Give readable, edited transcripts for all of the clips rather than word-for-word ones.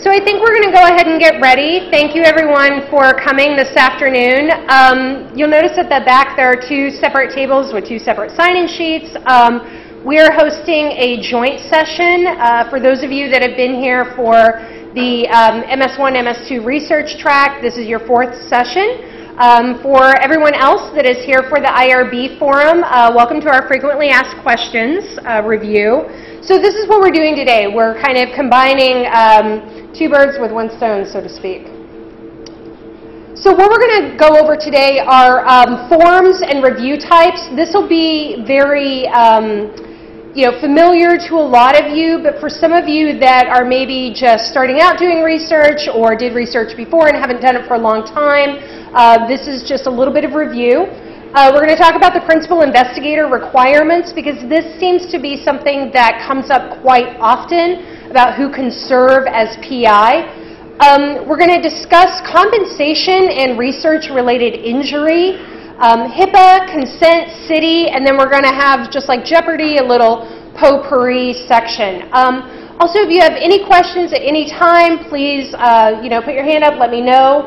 So I think we're going to go ahead and get ready. Thank you everyone for coming this afternoon. You'll notice at the back there are two separate tables with two separate sign-in sheets. We are hosting a joint session for those of you that have been here for the MS1, MS2 research track. This is your fourth session. For everyone else that is here for the IRB forum, welcome to our frequently asked questions review. So this is what we're doing today. We're kind of combining two birds with one stone, so to speak. So what we're going to go over today are forms and review types. This will be very familiar to a lot of you, but for some of you that are maybe just starting out doing research or did research before and haven't done it for a long time, this is just a little bit of review. We're going to talk about the principal investigator requirements because this seems to be something that comes up quite often about who can serve as PI. We're going to discuss compensation and research-related injury, HIPAA, consent, city, and then we're going to have, just like Jeopardy, a little potpourri section. Also, if you have any questions at any time, please put your hand up, let me know.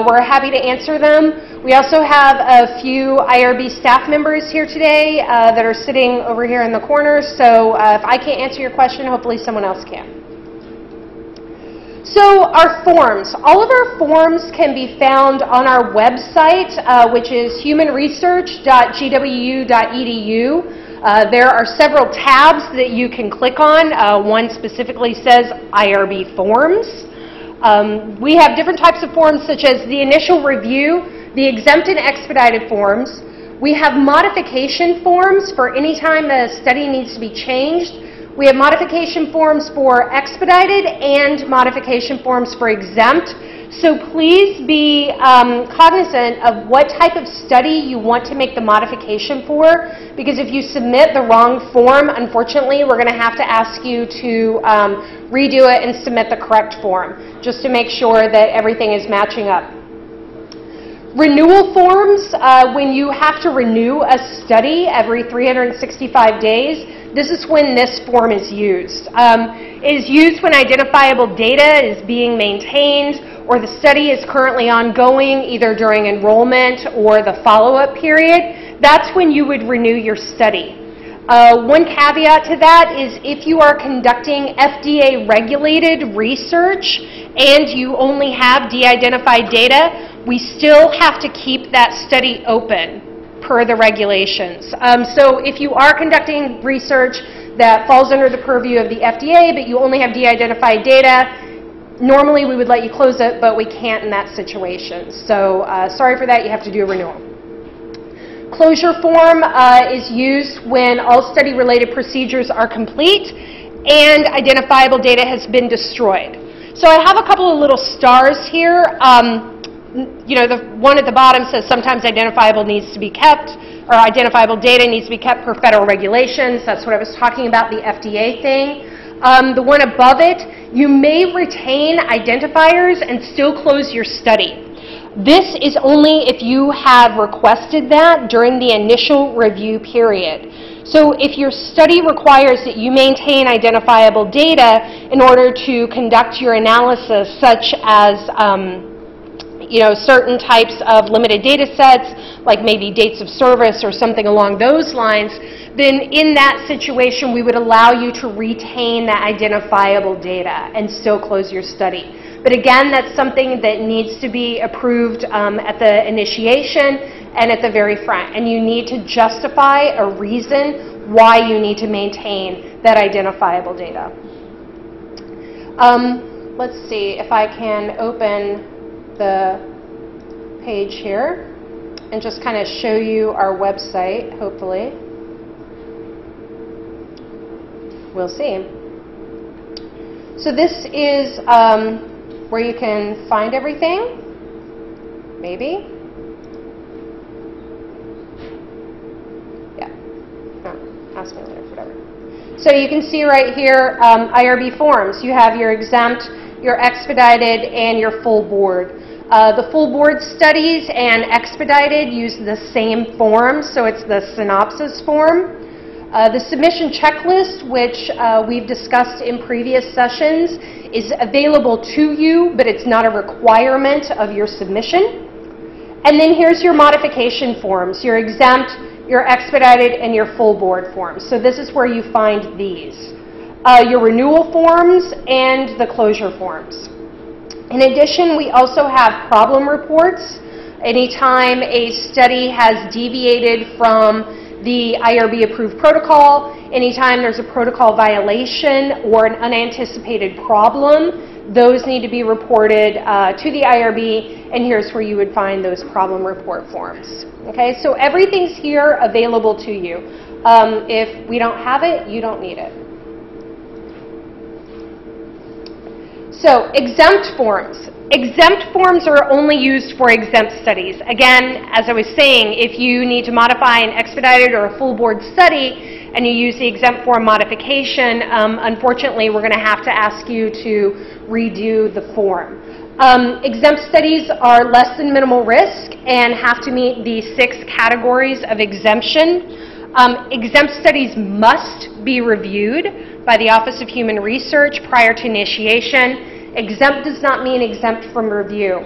We're happy to answer them. We also have a few IRB staff members here today that are sitting over here in the corner, so if I can't answer your question, hopefully someone else can. So our forms. All of our forms can be found on our website, which is humanresearch.gwu.edu. There are several tabs that you can click on. One specifically says IRB forms. We have different types of forms such as the initial review, the exempt and expedited forms. We have modification forms for any time the study needs to be changed. We have modification forms for expedited and modification forms for exempt. So please be cognizant of what type of study you want to make the modification for, because if you submit the wrong form, unfortunately, we're going to have to ask you to redo it and submit the correct form, just to make sure that everything is matching up. Renewal forms, when you have to renew a study every 365 days, this is when this form is used. It is used when identifiable data is being maintained or the study is currently ongoing, either during enrollment or the follow-up period. That's when you would renew your study. One caveat to that is if you are conducting FDA-regulated research and you only have de-identified data, we still have to keep that study open per the regulations. So if you are conducting research that falls under the purview of the FDA, but you only have de-identified data, normally we would let you close it, but we can't in that situation. So sorry for that, you have to do a renewal. Closure form is used when all study-related procedures are complete and identifiable data has been destroyed. So I have a couple of little stars here. The one at the bottom says sometimes identifiable needs to be kept, or identifiable data needs to be kept per federal regulations. That's what I was talking about, the FDA thing. The one above it, you may retain identifiers and still close your study. This is only if you have requested that during the initial review period. So if your study requires that you maintain identifiable data in order to conduct your analysis, such as certain types of limited data sets, like maybe dates of service or something along those lines, then in that situation we would allow you to retain that identifiable data and still close your study. But again, that's something that needs to be approved at the initiation and at the very front. And you need to justify a reason why you need to maintain that identifiable data. Let's see if I can open the page here and just kind of show you our website, hopefully. We'll see. So this is where you can find everything, maybe. Yeah, no, ask me later, whatever. So you can see right here, IRB forms. You have your exempt, your expedited, and your full board. The full board studies and expedited use the same form, so it's the synopsis form. The submission checklist, which we've discussed in previous sessions, is available to you, but it's not a requirement of your submission. And then here's your modification forms, your exempt, your expedited, and your full board forms. So this is where you find these. Your renewal forms and the closure forms. In addition, we also have problem reports. Anytime a study has deviated from the IRB approved protocol, anytime there's a protocol violation or an unanticipated problem, those need to be reported to the IRB, and here's where you would find those problem report forms. Okay, so everything's here available to you. If we don't have it, you don't need it. So, exempt forms. Exempt forms are only used for exempt studies. Again, as I was saying, if you need to modify an expedited or a full board study and you use the exempt form modification, unfortunately we're going to have to ask you to redo the form. Exempt studies are less than minimal risk and have to meet the 6 categories of exemption. Exempt studies must be reviewed by the Office of Human Research prior to initiation. Exempt does not mean exempt from review.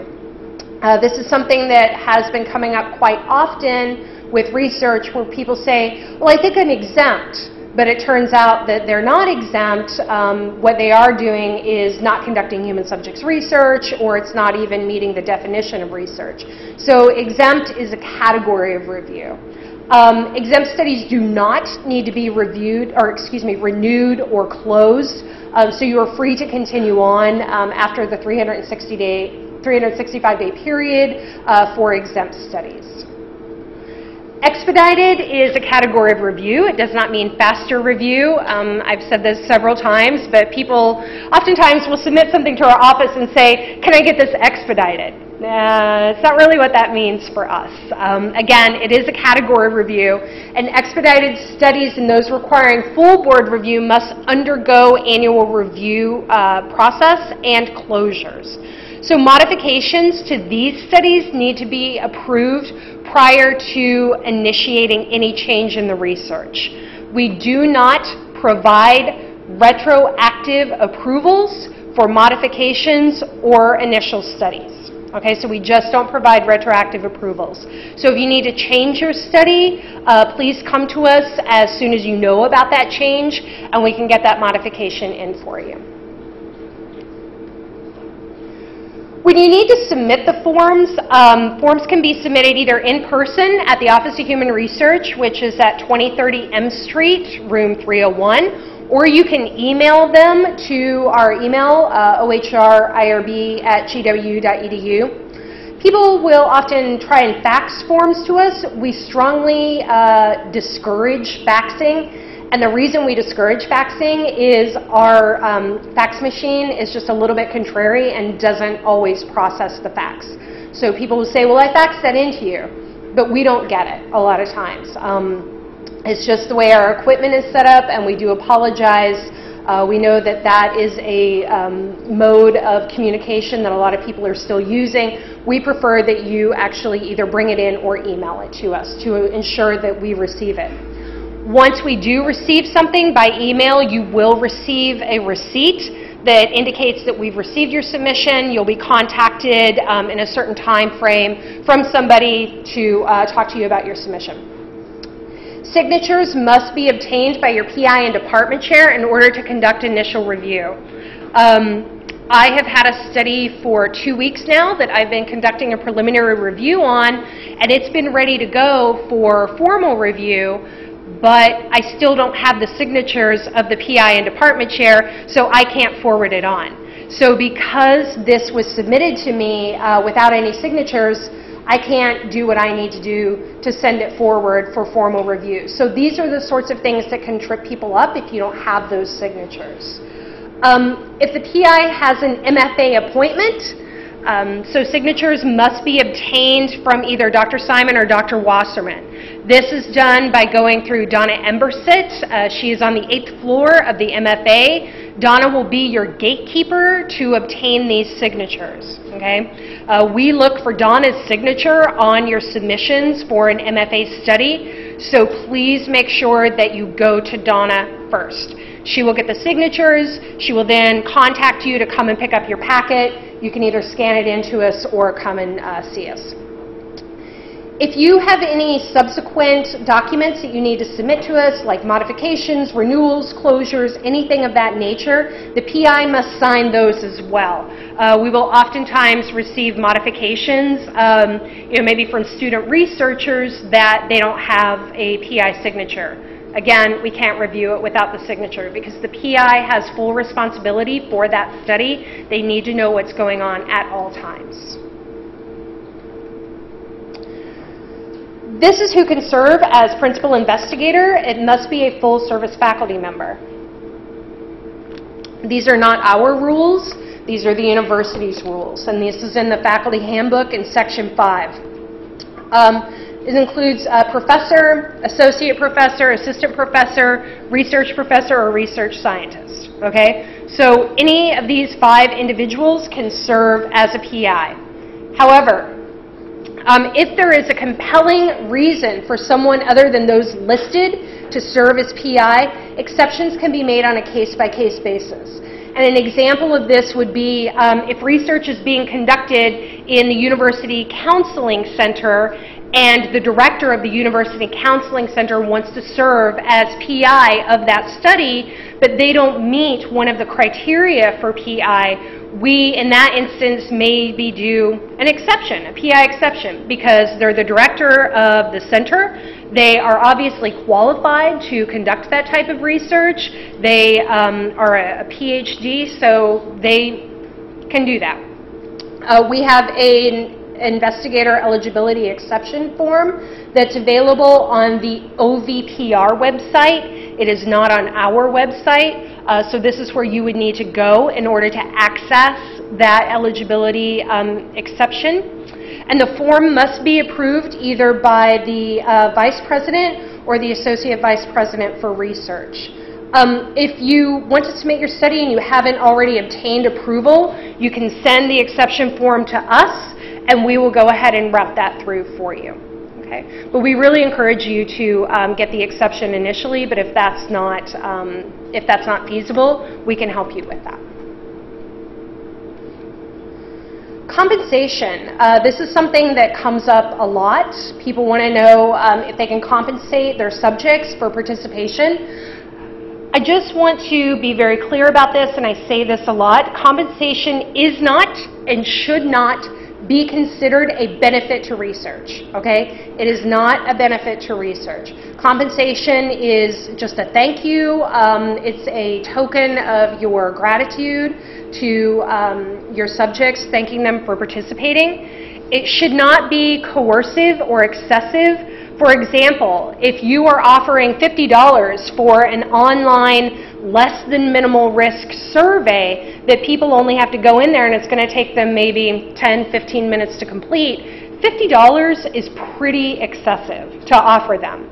This is something that has been coming up quite often with research where people say, well, I think I'm exempt, but it turns out that they're not exempt. What they are doing is not conducting human subjects research, or it's not even meeting the definition of research. So exempt is a category of review. Exempt studies do not need to be renewed or closed, so you are free to continue on after the 365-day period for exempt studies. Expedited is a category of review. It does not mean faster review. I've said this several times, but people oftentimes will submit something to our office and say, can I get this expedited? It's not really what that means for us. Again, it is a category of review, and expedited studies and those requiring full board review must undergo annual review process and closures. So modifications to these studies need to be approved prior to initiating any change in the research. We do not provide retroactive approvals for modifications or initial studies. Okay, so we just don't provide retroactive approvals. So if you need to change your study, please come to us as soon as you know about that change, and we can get that modification in for you. When you need to submit the forms, forms can be submitted either in person at the Office of Human Research, which is at 2030 M Street, room 301, or you can email them to our email, ohrirb@gwu.edu. People will often try and fax forms to us. We strongly discourage faxing. And the reason we discourage faxing is our fax machine is just a little bit contrary and doesn't always process the fax. So people will say, well, I faxed that into you, but we don't get it a lot of times. It's just the way our equipment is set up, and we do apologize. We know that that is a mode of communication that a lot of people are still using. We prefer that you actually either bring it in or email it to us to ensure that we receive it. Once we do receive something by email, you will receive a receipt that indicates that we've received your submission. You'll be contacted in a certain time frame from somebody to talk to you about your submission. Signatures must be obtained by your PI and department chair in order to conduct initial review. I have had a study for 2 weeks now that I've been conducting a preliminary review on, and it's been ready to go for formal review, but I still don't have the signatures of the PI and department chair, so I can't forward it on. So because this was submitted to me without any signatures, I can't do what I need to do to send it forward for formal review. So these are the sorts of things that can trip people up if you don't have those signatures. If the PI has an MFA appointment, so signatures must be obtained from either Dr. Simon or Dr. Wasserman. This is done by going through Donna Embersit. She is on the 8th floor of the MFA. Donna will be your gatekeeper to obtain these signatures. Okay? We look for Donna's signature on your submissions for an MFA study, so please make sure that you go to Donna first. She will get the signatures. She will then contact you to come and pick up your packet. You can either scan it into us or come and see us. If you have any subsequent documents that you need to submit to us, like modifications, renewals, closures, anything of that nature, the PI must sign those as well. We will oftentimes receive modifications, maybe from student researchers that they don't have a PI signature. Again, we can't review it without the signature because the PI has full responsibility for that study. They need to know what's going on at all times. This is who can serve as principal investigator. It must be a full-service faculty member. These are not our rules. These are the university's rules, and this is in the faculty handbook in section 5. It includes a professor, associate professor, assistant professor, research professor, or research scientist. Okay? So any of these 5 individuals can serve as a PI. However, if there is a compelling reason for someone other than those listed to serve as PI, exceptions can be made on a case-by-case basis. And an example of this would be if research is being conducted in the University Counseling Center and the director of the University Counseling Center wants to serve as PI of that study, but they don't meet one of the criteria for PI, we, in that instance, maybe do an exception, a PI exception, because they're the director of the center. They are obviously qualified to conduct that type of research. They are a PhD, so they can do that. We have an investigator eligibility exception form that's available on the OVPR website. It is not on our website. So this is where you would need to go in order to access that eligibility exception. And the form must be approved either by the vice president or the associate vice president for research. If you want to submit your study and you haven't already obtained approval, you can send the exception form to us and we will go ahead and route that through for you. Okay? But we really encourage you to get the exception initially, but if that's not feasible, we can help you with that. Compensation. This is something that comes up a lot. People want to know if they can compensate their subjects for participation. I just want to be very clear about this, and I say this a lot. Compensation is not and should not be considered a benefit to research, okay? It is not a benefit to research. Compensation is just a thank you. It's a token of your gratitude to your subjects, thanking them for participating. It should not be coercive or excessive. For example, if you are offering $50 for an online less than minimal risk survey that people only have to go in there and it's going to take them maybe 10, 15 minutes to complete, $50 is pretty excessive to offer them.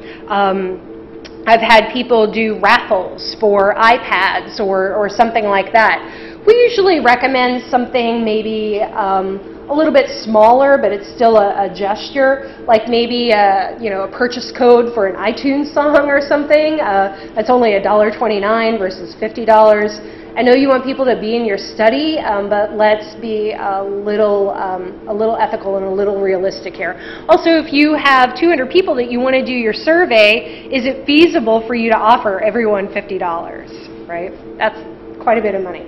I've had people do raffles for iPads or something like that. We usually recommend something maybe a little bit smaller, but it's still a gesture, like maybe a purchase code for an iTunes song or something. That's only $1.29 versus $50. I know you want people to be in your study, but let's be a little ethical and a little realistic here. Also, if you have 200 people that you want to do your survey, is it feasible for you to offer everyone $50, right? That's quite a bit of money.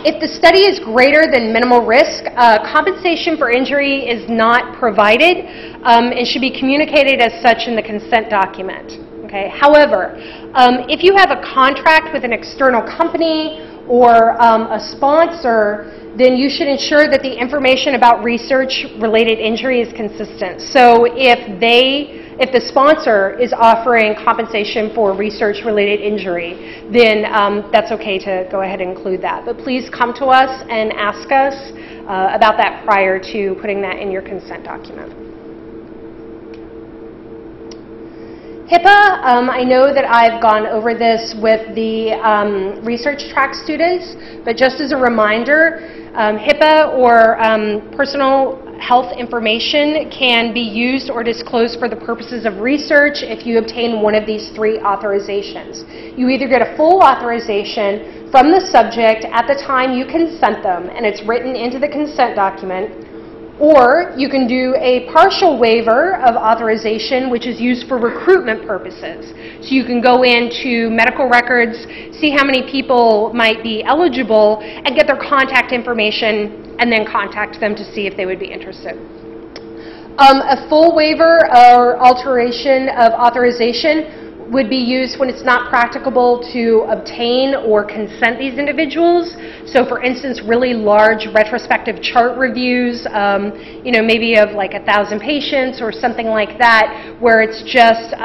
If the study is greater than minimal risk, compensation for injury is not provided and should be communicated as such in the consent document. Okay. However, if you have a contract with an external company or a sponsor, then you should ensure that the information about research-related injury is consistent. So if the sponsor is offering compensation for research-related injury, then that's okay to go ahead and include that. But please come to us and ask us about that prior to putting that in your consent document. HIPAA, I know that I've gone over this with the research track students, but just as a reminder, HIPAA or personal health information can be used or disclosed for the purposes of research if you obtain one of these three authorizations. You either get a full authorization from the subject at the time you consent them, and it's written into the consent document, or you can do a partial waiver of authorization, which is used for recruitment purposes. So you can go into medical records, see how many people might be eligible, and get their contact information, and then contact them to see if they would be interested. A full waiver or alteration of authorization would be used when it's not practicable to obtain or consent these individuals. So for instance, really large retrospective chart reviews, maybe of like 1,000 patients or something like that, where it's just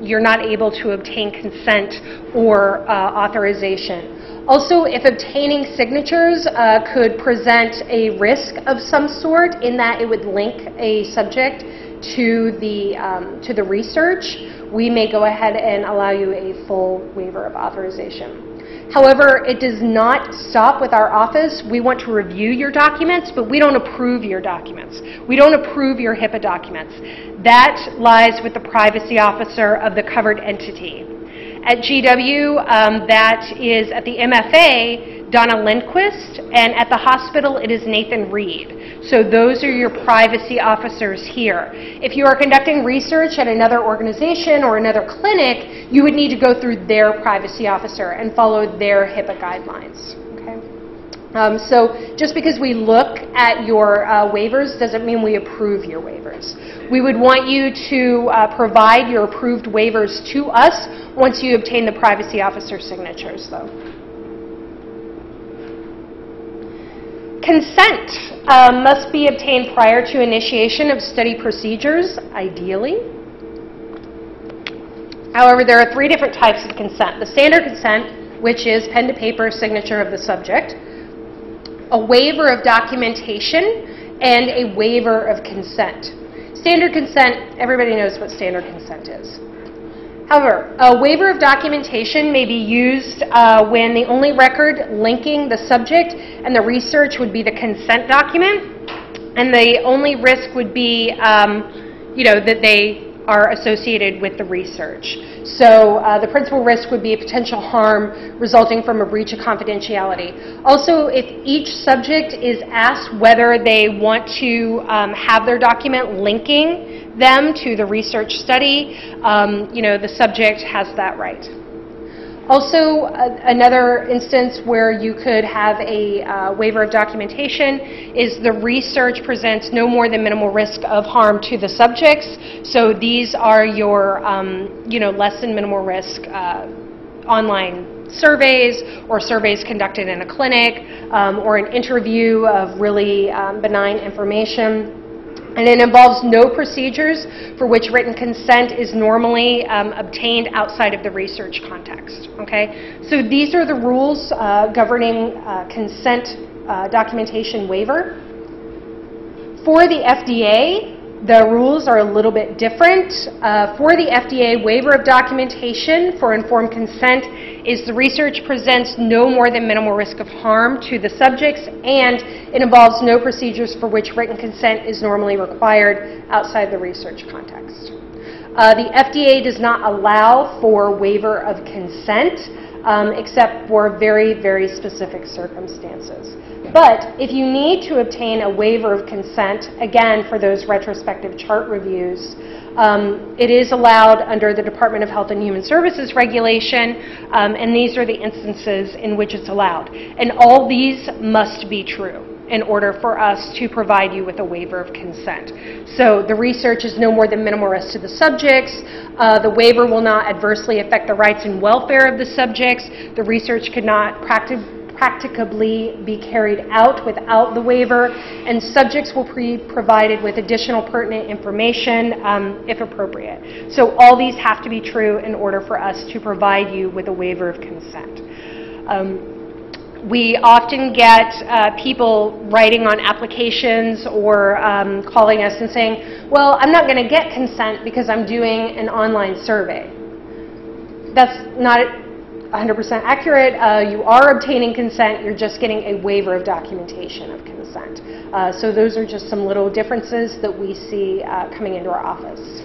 you're not able to obtain consent or authorization. Also, if obtaining signatures could present a risk of some sort in that it would link a subject to the research, we may go ahead and allow you a full waiver of authorization. However, it does not stop with our office. We want to review your documents, but we don't approve your documents. We don't approve your HIPAA documents. That lies with the privacy officer of the covered entity. At GW, that is at the MFA, Donna Lindquist, and at the hospital, it is Nathan Reed. So those are your privacy officers here. If you are conducting research at another organization or another clinic, you would need to go through their privacy officer and follow their HIPAA guidelines. Okay? So just because we look at your waivers doesn't mean we approve your waivers. We would want you to provide your approved waivers to us once you obtain the privacy officer signatures, though. Consent must be obtained prior to initiation of study procedures, ideally. However, there are three different types of consent. The standard consent, which is pen to paper signature of the subject, a waiver of documentation, and a waiver of consent. Standard consent, everybody knows what standard consent is. However, a waiver of documentation may be used when the only record linking the subject and the research would be the consent document, and the only risk would be, that they are associated with the research. So the principal risk would be a potential harm resulting from a breach of confidentiality. Also, if each subject is asked whether they want to have their document linking them to the research study, the subject has that right. Also, another instance where you could have a waiver of documentation is the research presents no more than minimal risk of harm to the subjects. So these are your, less than minimal risk online surveys or surveys conducted in a clinic or an interview of really benign information. And it involves no procedures for which written consent is normally obtained outside of the research context. Okay? So these are the rules governing consent documentation waiver. For the FDA, the rules are a little bit different. For the FDA, waiver of documentation for informed consent is the research presents no more than minimal risk of harm to the subjects, and it involves no procedures for which written consent is normally required outside the research context. The FDA does not allow for waiver of consent except for very, very specific circumstances. But if you need to obtain a waiver of consent, again, for those retrospective chart reviews, it is allowed under the Department of Health and Human Services regulation, and these are the instances in which it's allowed. And all these must be true in order for us to provide you with a waiver of consent. So the research is no more than minimal risk to the subjects. The waiver will not adversely affect the rights and welfare of the subjects. The research could not practicably be carried out without the waiver, and subjects will be provided with additional pertinent information if appropriate. So all these have to be true in order for us to provide you with a waiver of consent. We often get people writing on applications or calling us and saying, well, I'm not going to get consent because I'm doing an online survey. That's not 100% accurate. You are obtaining consent. You're just getting a waiver of documentation of consent. So those are just some little differences that we see coming into our office.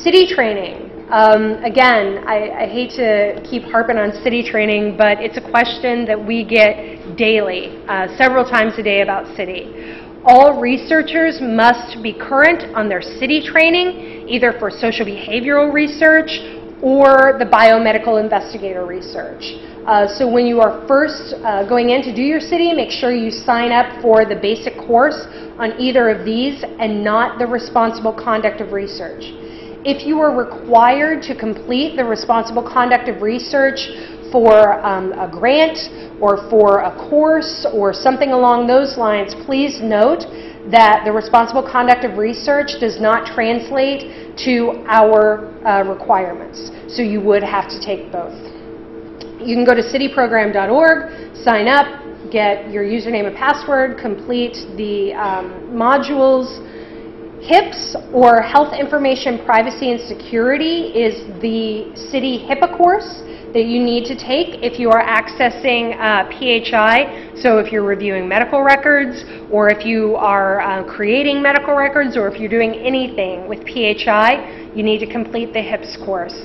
City training. Again, I hate to keep harping on city training, but it's a question that we get daily, several times a day about city. All researchers must be current on their city training, either for social behavioral research or the biomedical investigator research. So when you are first going in to do your city, make sure you sign up for the basic course on either of these and not the responsible conduct of research. If you are required to complete the responsible conduct of research for a grant or for a course or something along those lines, please note that the responsible conduct of research does not translate to our requirements. So you would have to take both. You can go to cityprogram.org, sign up, get your username and password, complete the modules. HIPS, or Health Information Privacy and Security, is the city HIPAA course that you need to take if you are accessing PHI. So if you're reviewing medical records, or if you are creating medical records, or if you're doing anything with PHI, you need to complete the HIPS course.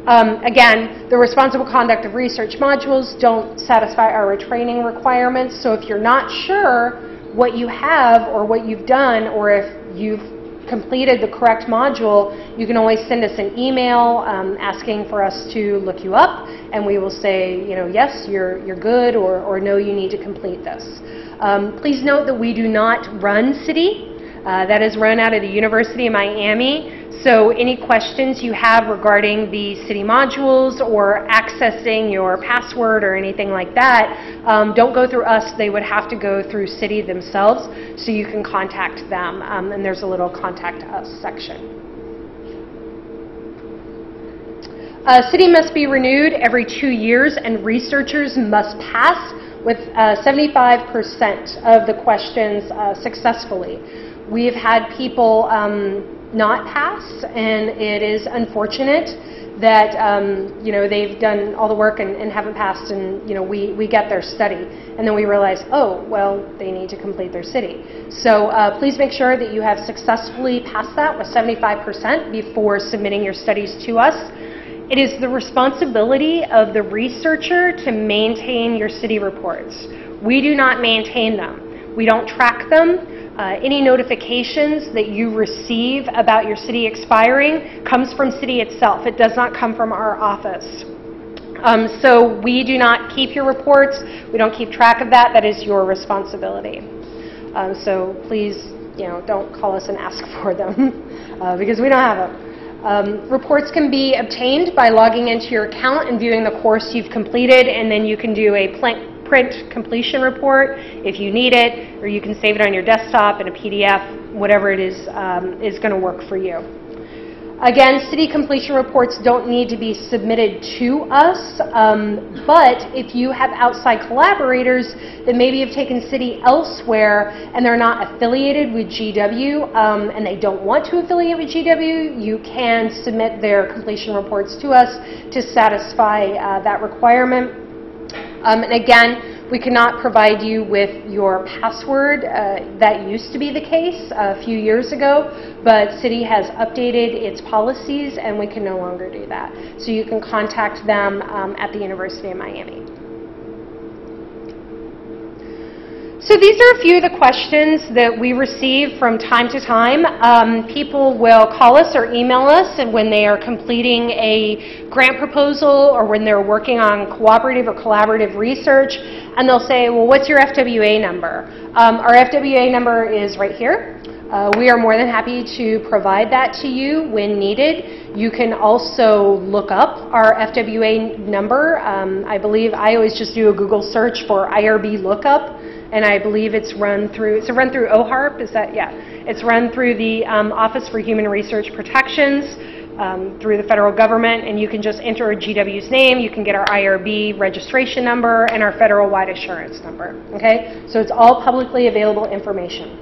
Again, the responsible conduct of research modules don't satisfy our training requirements, so if you're not sure what you have or what you've done, or if you've completed the correct module, you can always send us an email asking for us to look you up, and we will say, you know, yes, you're good, or no, you need to complete this. Please note that we do not run city. That is run out of the University of Miami. So any questions you have regarding the city modules or accessing your password or anything like that, don't go through us. They would have to go through city themselves, so you can contact them. And there's a little contact us section. City must be renewed every 2 years, and researchers must pass with 75% of the questions successfully. We've had people not pass, and it is unfortunate that you know, they've done all the work and haven't passed, and you know, we get their study, and then we realize, oh, well, they need to complete their city. So please make sure that you have successfully passed that with 75% before submitting your studies to us. It is the responsibility of the researcher to maintain your city reports. We do not maintain them. We don't track them. Any notifications that you receive about your city expiring comes from city itself. It does not come from our office. So we do not keep your reports. We don't keep track of that. That is your responsibility. So please, you know, don't call us and ask for them because we don't have them. Reports can be obtained by logging into your account and viewing the course you've completed, and then you can do a print completion report if you need it, or you can save it on your desktop in a PDF, whatever it is going to work for you. Again, city completion reports don't need to be submitted to us, but if you have outside collaborators that maybe have taken city elsewhere and they're not affiliated with GW and they don't want to affiliate with GW, you can submit their completion reports to us to satisfy that requirement. And again, we cannot provide you with your password. That used to be the case a few years ago, but City has updated its policies and we can no longer do that. So you can contact them at the University of Miami. So these are a few of the questions that we receive from time to time. People will call us or email us and when they are completing a grant proposal or when they're working on cooperative or collaborative research, and they'll say, well, what's your FWA number? Our FWA number is right here. We are more than happy to provide that to you when needed. You can also look up our FWA number. I believe I always just do a Google search for IRB lookup. And I believe it's run through OHARP, is that, yeah. It's run through the Office for Human Research Protections through the federal government, and you can just enter a GW's name, you can get our IRB registration number and our federal-wide assurance number, okay? So it's all publicly available information.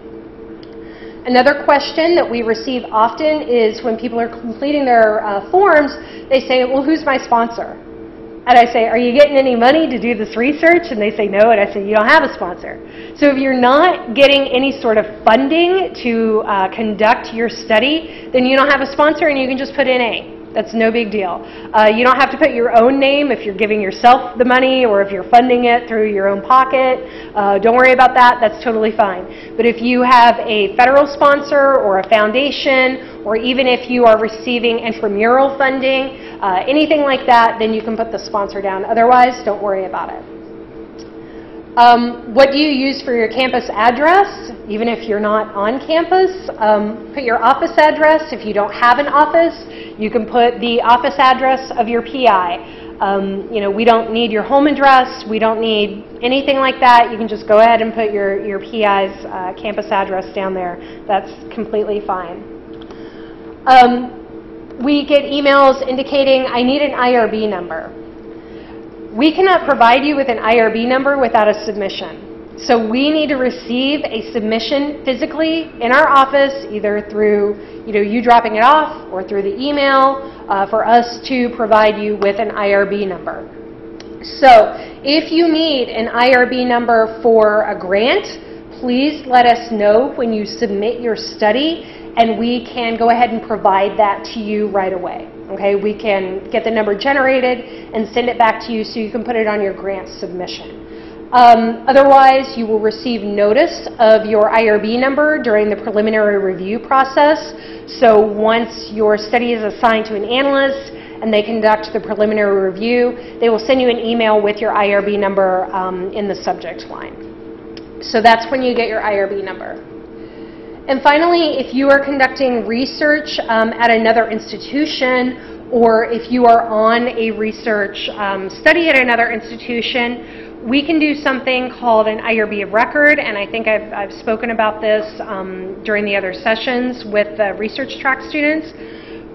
Another question that we receive often is when people are completing their forms, they say, well, who's my sponsor? And I say, are you getting any money to do this research? And they say no, and I say, you don't have a sponsor. So if you're not getting any sort of funding to conduct your study, then you don't have a sponsor and you can just put in A. That's no big deal. You don't have to put your own name if you're giving yourself the money or if you're funding it through your own pocket. Don't worry about that. That's totally fine. But if you have a federal sponsor or a foundation, or even if you are receiving intramural funding, anything like that, then you can put the sponsor down. Otherwise, don't worry about it. What do you use for your campus address? Even if you're not on campus, put your office address. If you don't have an office, you can put the office address of your PI. You know, we don't need your home address. We don't need anything like that. You can just go ahead and put your PI's campus address down there. That's completely fine. We get emails indicating, I need an IRB number. We cannot provide you with an IRB number without a submission. So we need to receive a submission physically in our office, either through you dropping it off or through the email for us to provide you with an IRB number. So if you need an IRB number for a grant, please let us know when you submit your study, and we can go ahead and provide that to you right away. Okay, we can get the number generated and send it back to you so you can put it on your grant submission. Otherwise, you will receive notice of your IRB number during the preliminary review process. So once your study is assigned to an analyst and they conduct the preliminary review, they will send you an email with your IRB number in the subject line. So that's when you get your IRB number. And finally, if you are conducting research at another institution, or if you are on a research study at another institution, we can do something called an IRB of record, and I think I've spoken about this during the other sessions with the research track students.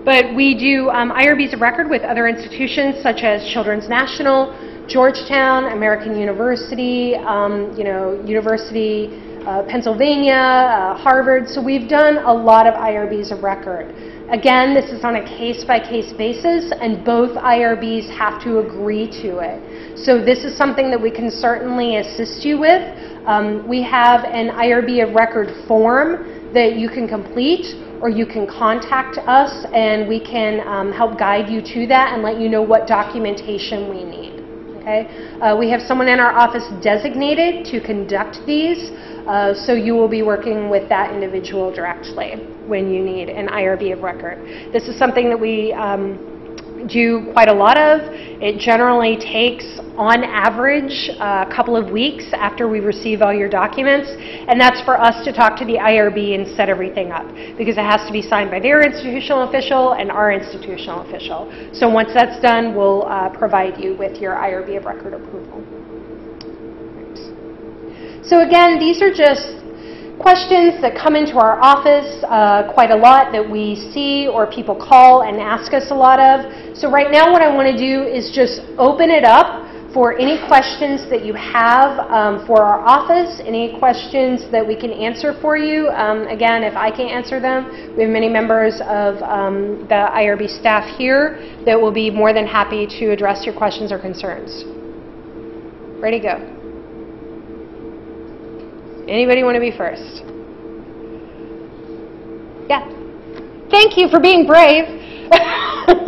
But we do IRBs of record with other institutions such as Children's National, Georgetown, American University, University Pennsylvania, Harvard. So we've done a lot of IRBs of record. Again, this is on a case-by-case basis, and both IRBs have to agree to it. So this is something that we can certainly assist you with. We have an IRB of record form that you can complete, or you can contact us, and we can help guide you to that and let you know what documentation we need. Okay? We have someone in our office designated to conduct these, so you will be working with that individual directly when you need an IRB of record. This is something that we do quite a lot of. It generally takes, on average, a couple of weeks after we receive all your documents, and that's for us to talk to the IRB and set everything up, because it has to be signed by their institutional official and our institutional official. So once that's done, we'll provide you with your IRB of record approval. So again, these are just questions that come into our office quite a lot that we see or people call and ask us a lot of. So right now what I want to do is just open it up for any questions that you have for our office, any questions that we can answer for you. Again, if I can't answer them, we have many members of the IRB staff here that will be more than happy to address your questions or concerns. Ready, go. Anybody want to be first? Yeah. Thank you for being brave. So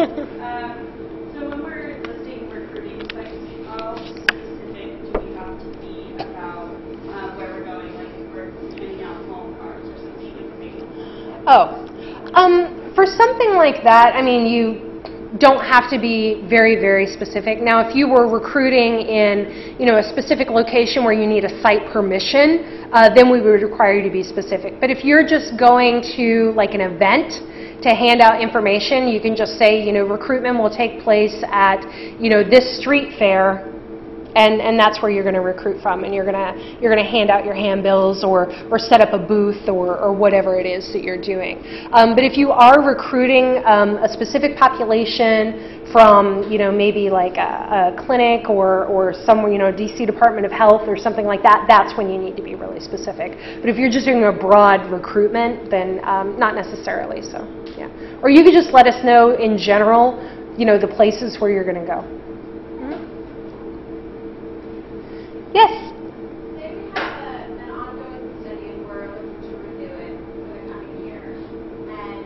when we're listing recruiting sites, how specific do we have to be about where we're going, like if we're handing out home cards or something information? Oh, for something like that, I mean, you don't have to be very, very specific. Now, if you were recruiting in, a specific location where you need a site permission, then we would require you to be specific. But if you're just going to like an event to hand out information, you can just say, recruitment will take place at, this street fair, and that's where you're going to recruit from, and you're going to hand out your handbills or set up a booth or whatever it is that you're doing. But if you are recruiting a specific population from maybe like a clinic or somewhere, DC Department of Health or something like that, that's when you need to be really specific. But if you're just doing a broad recruitment, then not necessarily. So yeah, or you could just let us know in general, the places where you're going to go. Yes? Say we have an ongoing study and we're looking to renew it for the coming year. And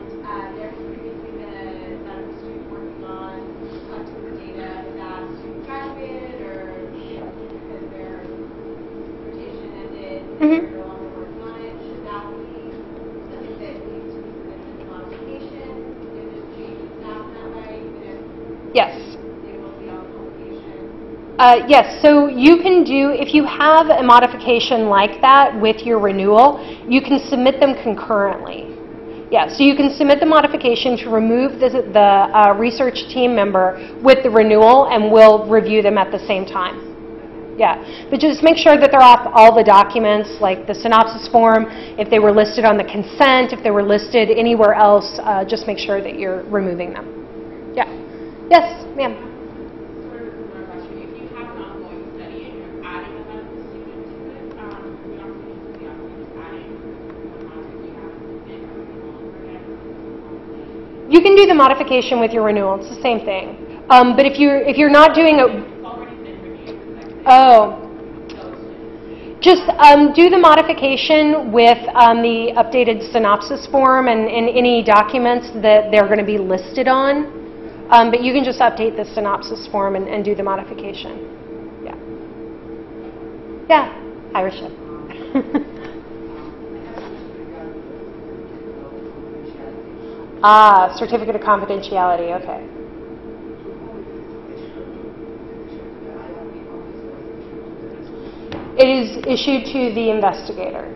there's previously been a student working on collecting the data. Is that student graduated or because their rotation ended, they're no longer working on it? Should that be something that needs to be submitted as a modification? If there's changes that way, even if Yes. they will be on publication? Yes, so you can do, if you have a modification like that with your renewal, you can submit them concurrently. Yeah, so you can submit the modification to remove the research team member with the renewal, and we'll review them at the same time. Yeah, but just make sure that they're off all the documents, like the synopsis form, if they were listed on the consent, if they were listed anywhere else, just make sure that you're removing them. Yeah. Yes, ma'am. Sort of a similar question. If you have an ongoing study and you're adding a medical student to it, we also need to be just adding one month if you have been renewal again. You can do the modification with your renewal. It's the same thing. But if you're not doing it, It's already been renewed. oh, So it's just do the modification with the updated synopsis form and any documents that they're going to be listed on. But you can just update the synopsis form and do the modification. Yeah. Yeah, Irisha. Certificate of confidentiality, okay. It is issued to the investigator.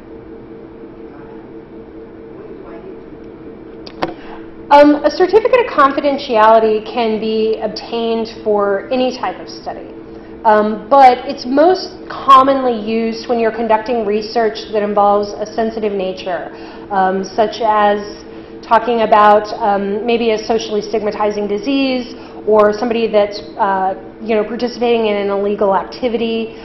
A certificate of confidentiality can be obtained for any type of study, but it's most commonly used when you're conducting research that involves a sensitive nature, such as talking about maybe a socially stigmatizing disease or somebody that's participating in an illegal activity,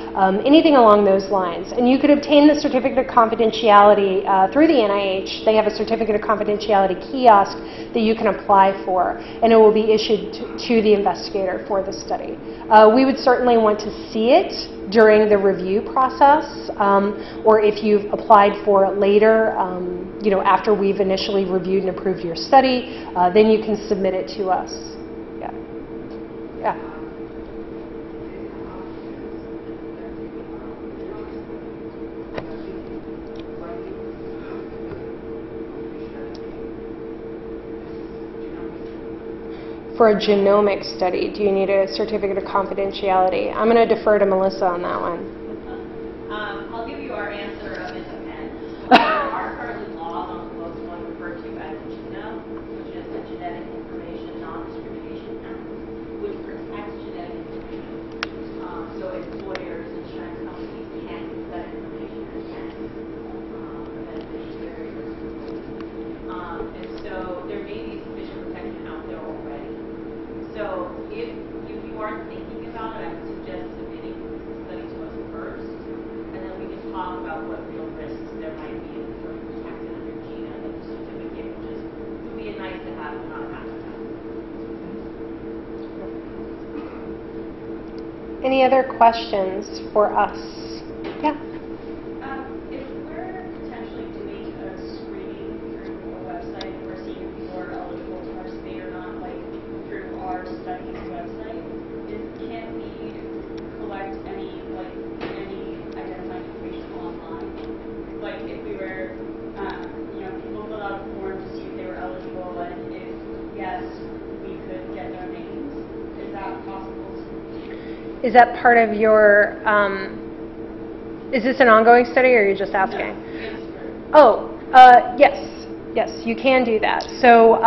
anything along those lines. And you could obtain the certificate of confidentiality through the NIH. They have a certificate of confidentiality kiosk that you can apply for, and it will be issued to the investigator for the study. We would certainly want to see it during the review process, or if you've applied for it later, after we've initially reviewed and approved your study, then you can submit it to us. Yeah. Yeah. For a genomic study, do you need a certificate of confidentiality? I'm going to defer to Melissa on that one. I'll give you our answer of it depends. There are currently laws on the books, one referred to as GINA, which is the Genetic Information Non-Discrimination Act, which protects genetic information. So employers, insurance companies can use that information against the beneficiary or something. And so there may be sufficient protection out there already. So if you aren't thinking about it, I would suggest submitting the study to us first, and then we can talk about what real risks there might be if you're protected under GINA, and the certificate would be a nice to have, not a have to have. Any other questions for us? Yeah. If we're potentially doing a screening through a website, we're seeing if people are eligible to participate or not, like through our study's website, can we collect any identifying information online? Like if we were, people fill out a form to see if they were eligible, and if yes, we could get their names. Is that possible? Is that part of your, is this an ongoing study or are you just asking? Oh, yes. Yes, you can do that. So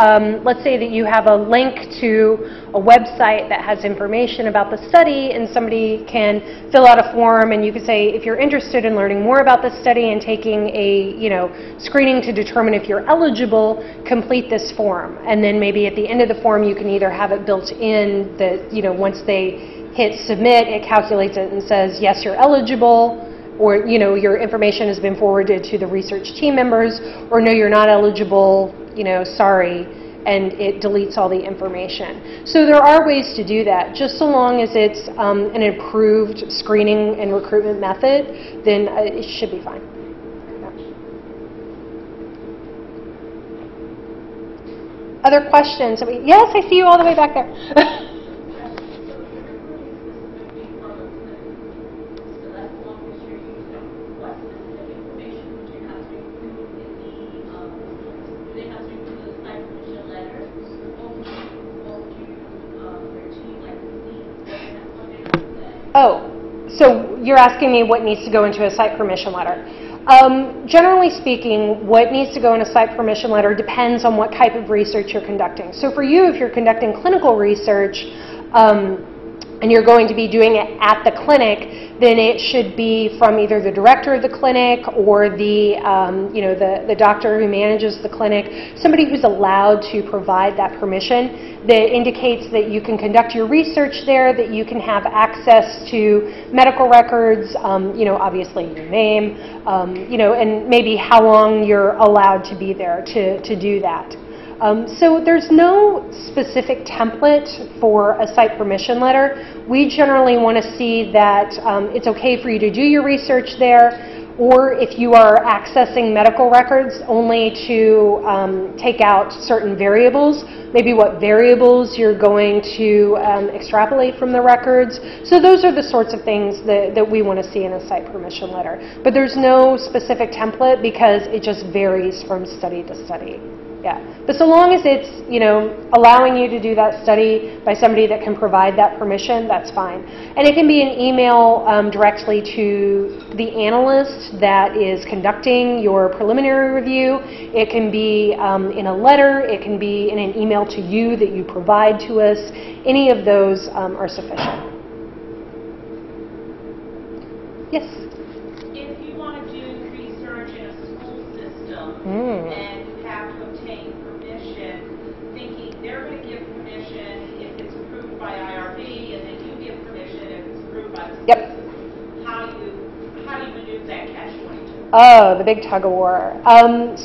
let's say that you have a link to a website that has information about the study, and somebody can fill out a form, and you can say, if you're interested in learning more about the study and taking a screening to determine if you're eligible, complete this form. And then maybe at the end of the form you can either have it built in that once they hit submit, it calculates it and says, yes, you're eligible, or your information has been forwarded to the research team members, or no, you're not eligible, sorry, and it deletes all the information. So there are ways to do that. Just so long as it's an improved screening and recruitment method, then it should be fine. Other questions? Yes, I see you all the way back there. Oh, so you're asking me what needs to go into a site permission letter. Generally speaking, what needs to go in a site permission letter depends on what type of research you're conducting. So for you, if you're conducting clinical research, and you're going to be doing it at the clinic, then it should be from either the director of the clinic or the doctor who manages the clinic, somebody who's allowed to provide that permission that indicates that you can conduct your research there, that you can have access to medical records, obviously your name, and maybe how long you're allowed to be there to do that. So there's no specific template for a site permission letter. We generally want to see that it's okay for you to do your research there, or if you are accessing medical records, only to take out certain variables, maybe what variables you're going to extrapolate from the records. So those are the sorts of things that we want to see in a site permission letter. But there's no specific template because it just varies from study to study. Yeah, but so long as it's, allowing you to do that study by somebody that can provide that permission, that's fine. And it can be an email directly to the analyst that is conducting your preliminary review. It can be in a letter. It can be in an email to you that you provide to us. Any of those are sufficient. Yes? If you want to do research in a school system and have to obtain permission, thinking they're going to give permission if it's approved by IRB, and then you give permission if it's approved by the school system. How do you maneuver that catch-22? Oh, the big tug-of-war.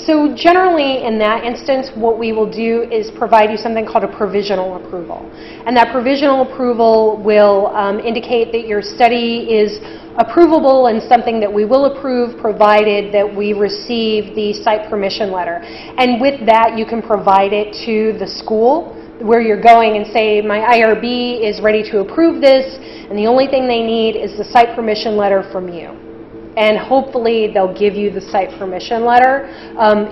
So generally in that instance, what we will do is provide you something called a provisional approval. And that provisional approval will indicate that your study is approvable and something that we will approve provided that we receive the site permission letter. And with that, you can provide it to the school where you're going and say, my IRB is ready to approve this, and the only thing they need is the site permission letter from you. And hopefully they'll give you the site permission letter.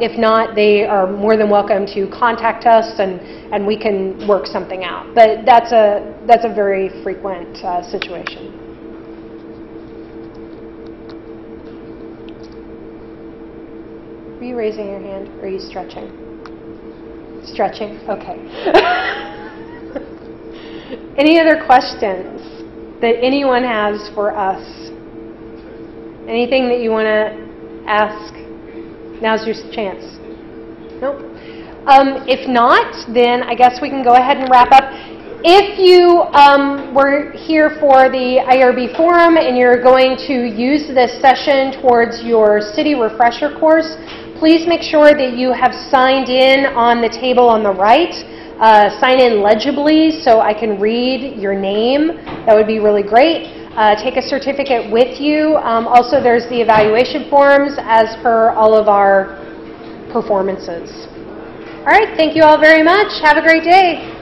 If not, they are more than welcome to contact us and we can work something out. But that's a very frequent situation. Are you raising your hand or are you stretching? Stretching? Okay. Any other questions that anyone has for us? Anything that you want to ask? Now's your chance. Nope. If not, then I guess we can go ahead and wrap up. If you were here for the IRB forum and you're going to use this session towards your city refresher course, please make sure that you have signed in on the table on the right. Sign in legibly so I can read your name. That would be really great. Take a certificate with you. Also, there's the evaluation forms as per all of our performances. All right, thank you all very much. Have a great day.